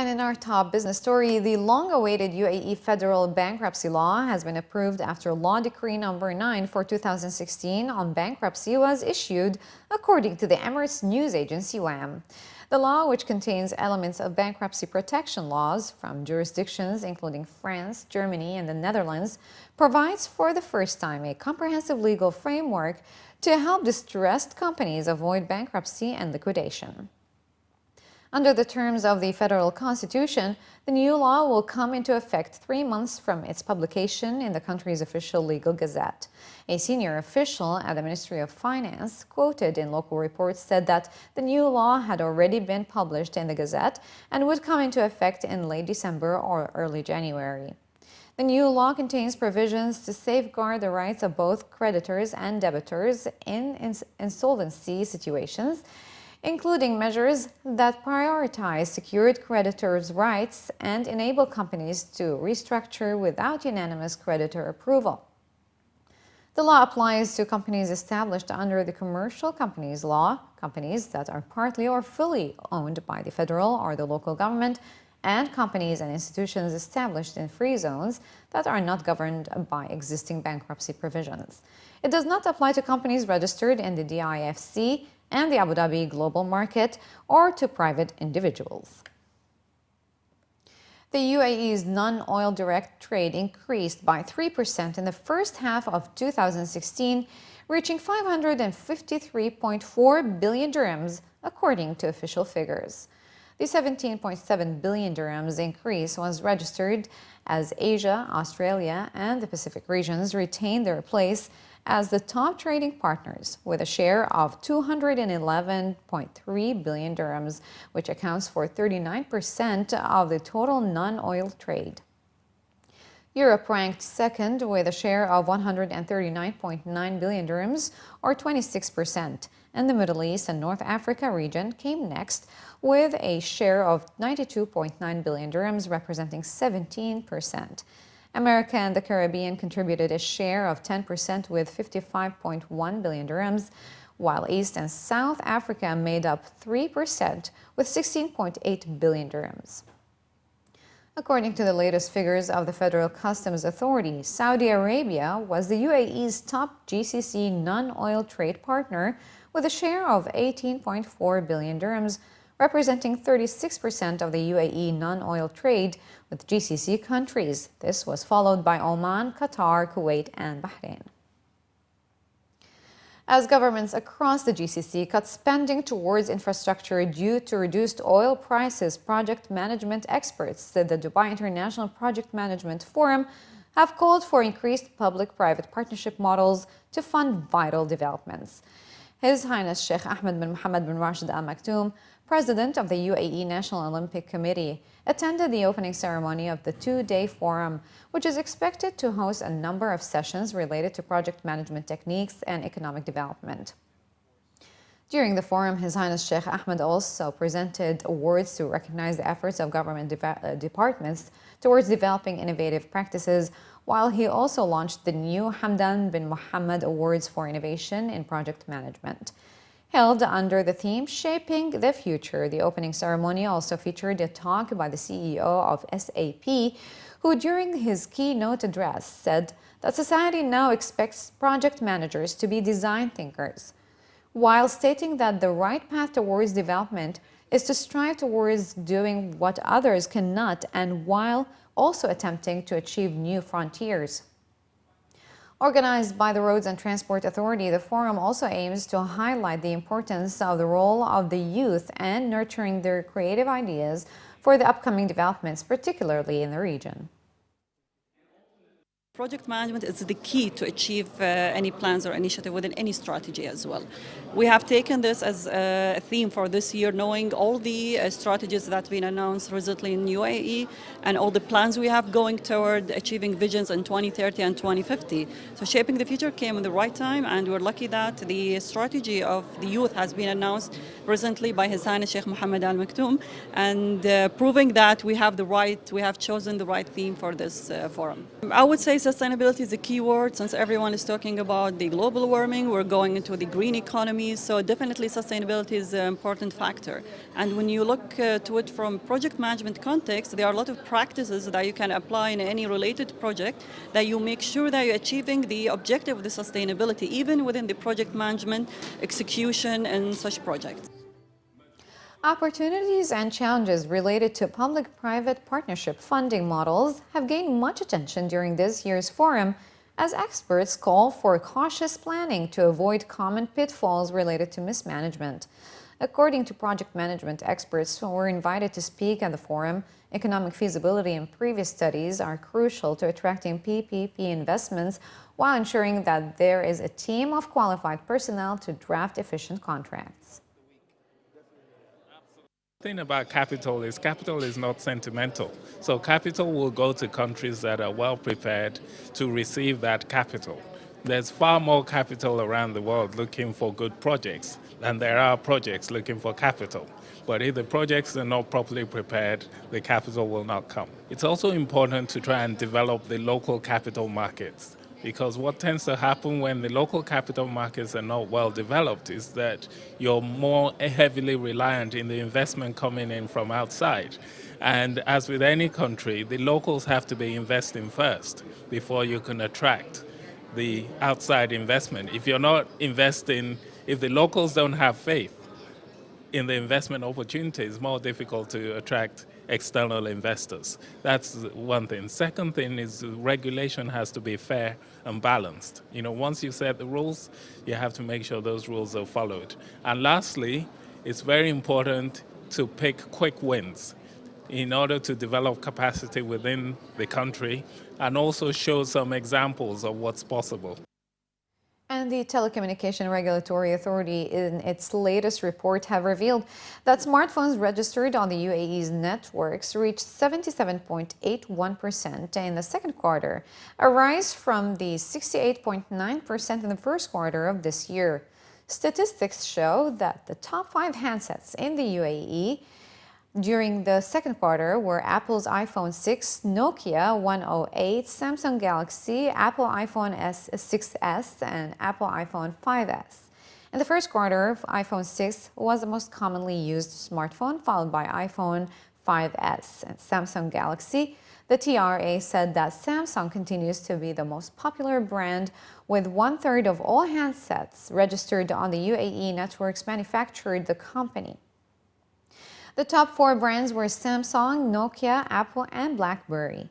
And in our top business story, the long-awaited UAE federal bankruptcy law has been approved after Law Decree number 9 for 2016 on bankruptcy was issued, according to the Emirates news agency WAM. The law, which contains elements of bankruptcy protection laws from jurisdictions including France, Germany, and the Netherlands, provides for the first time a comprehensive legal framework to help distressed companies avoid bankruptcy and liquidation. Under the terms of the federal constitution, the new law will come into effect 3 months from its publication in the country's official legal gazette. A senior official at the Ministry of Finance, quoted in local reports, said that the new law had already been published in the gazette and would come into effect in late December or early January. The new law contains provisions to safeguard the rights of both creditors and debtors in insolvency situations, including measures that prioritize secured creditors' rights and enable companies to restructure without unanimous creditor approval. The law applies to companies established under the Commercial Companies Law, companies that are partly or fully owned by the federal or the local government, and companies and institutions established in free zones that are not governed by existing bankruptcy provisions. It does not apply to companies registered in the DIFC and the Abu Dhabi global market, or to private individuals. The UAE's non-oil direct trade increased by 3% in the first half of 2016, reaching 553.4 billion dirhams, according to official figures. The 17.7 billion dirhams increase was registered as Asia, Australia, and the Pacific regions retained their place as the top trading partners, with a share of 211.3 billion dirhams, which accounts for 39% of the total non-oil trade. Europe ranked second with a share of 139.9 billion dirhams, or 26%, and the Middle East and North Africa region came next with a share of 92.9 billion dirhams, representing 17%. America and the Caribbean contributed a share of 10% with 55.1 billion dirhams, while East and South Africa made up 3% with 16.8 billion dirhams. According to the latest figures of the Federal Customs Authority, Saudi Arabia was the UAE's top GCC non-oil trade partner with a share of 18.4 billion dirhams, representing 36% of the UAE non-oil trade with GCC countries. This was followed by Oman, Qatar, Kuwait, and Bahrain. As governments across the GCC cut spending towards infrastructure due to reduced oil prices, project management experts at the Dubai International Project Management Forum have called for increased public-private partnership models to fund vital developments. His Highness Sheikh Ahmed bin Mohammed bin Rashid Al Maktoum, President of the UAE National Olympic Committee, attended the opening ceremony of the two-day forum, which is expected to host a number of sessions related to project management techniques and economic development. During the forum, His Highness Sheikh Ahmed also presented awards to recognize the efforts of government departments towards developing innovative practices, while he also launched the new Hamdan bin Mohammed Awards for Innovation in Project Management. Held under the theme Shaping the Future, the opening ceremony also featured a talk by the CEO of SAP, who during his keynote address said that society now expects project managers to be design thinkers, while stating that the right path towards development is to strive towards doing what others cannot, and while also attempting to achieve new frontiers. Organized by the Roads and Transport Authority, the forum also aims to highlight the importance of the role of the youth and nurturing their creative ideas for the upcoming developments, particularly in the region. Project management is the key to achieve any plans or initiative within any strategy as well. We have taken this as a theme for this year, knowing all the strategies that have been announced recently in UAE and all the plans we have going toward achieving visions in 2030 and 2050. So shaping the future came in the right time, and we're lucky that the strategy of the youth has been announced recently by His Highness Sheikh Mohammed Al Maktoum, and proving that we have chosen the right theme for this forum. I would say sustainability is a key word since everyone is talking about the global warming. We're going into the green economy, so definitely sustainability is an important factor. And when you look to it from project management context, there are a lot of practices that you can apply in any related project that you make sure that you're achieving the objective of the sustainability, even within the project management execution and such projects. Opportunities and challenges related to public-private partnership funding models have gained much attention during this year's forum, as experts call for cautious planning to avoid common pitfalls related to mismanagement. According to project management experts who were invited to speak at the forum, economic feasibility and previous studies are crucial to attracting PPP investments while ensuring that there is a team of qualified personnel to draft efficient contracts. The thing about capital is not sentimental. So capital will go to countries that are well prepared to receive that capital. There's far more capital around the world looking for good projects than there are projects looking for capital. But if the projects are not properly prepared, the capital will not come. It's also important to try and develop the local capital markets, because what tends to happen when the local capital markets are not well developed is that you're more heavily reliant in the investment coming in from outside. And as with any country, the locals have to be investing first before you can attract the outside investment. If you're not investing, if the locals don't have faith in the investment opportunity, it's more difficult to attract external investors. That's one thing. Second thing is regulation has to be fair and balanced. Once you set the rules, you have to make sure those rules are followed. And lastly, it's very important to pick quick wins in order to develop capacity within the country and also show some examples of what's possible. And the Telecommunication Regulatory Authority in its latest report have revealed that smartphones registered on the UAE's networks reached 77.81% in the second quarter, a rise from the 68.9% in the first quarter of this year. Statistics show that the top 5 handsets in the UAE during the second quarter were Apple's iPhone 6, Nokia 108, Samsung Galaxy, Apple iPhone 6s, and Apple iPhone 5s. In the first quarter, iPhone 6 was the most commonly used smartphone, followed by iPhone 5s and Samsung Galaxy. The TRA said that Samsung continues to be the most popular brand, with 1/3 of all handsets registered on the UAE networks manufactured the company. The top 4 brands were Samsung, Nokia, Apple, and BlackBerry.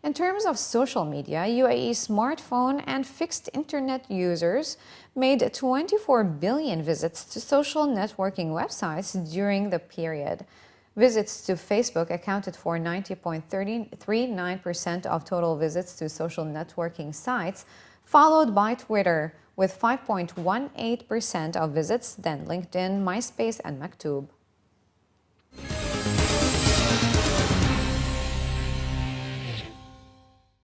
In terms of social media, UAE smartphone and fixed internet users made 24 billion visits to social networking websites during the period. Visits to Facebook accounted for 90.39% of total visits to social networking sites, followed by Twitter with 5.18% of visits, then LinkedIn, MySpace, and Maktub.